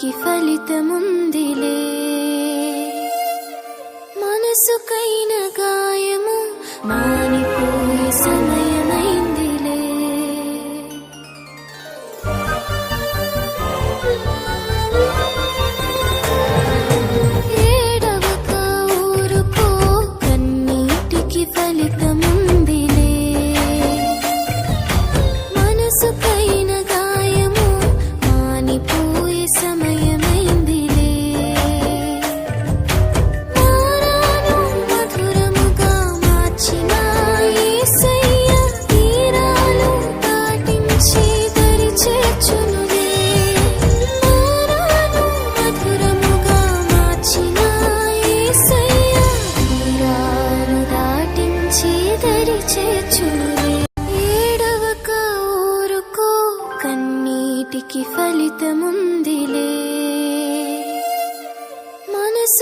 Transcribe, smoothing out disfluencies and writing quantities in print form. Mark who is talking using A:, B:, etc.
A: కన్నీటికి ఫలితముందిలే. మనసుకైన గాయము మానిపోయే సమయమైందిలే. ఏడవక ఊరుకో, కన్నీటికి ఫలితముందిలే. మనసుకైన గాయము మానిపోయే సమయమైందిలే. మారాను మధురముగా మార్చిన యేసయ్య తీరాలు దాటించి దరి చేర్చునులే. మారాను మధురముగా మార్చిన యేసయ్య తీరాలు దాటించి దరి చేర్చునులే. ఏడవక ఊరుకో, కన్నీటికి ఫలితముందిలే.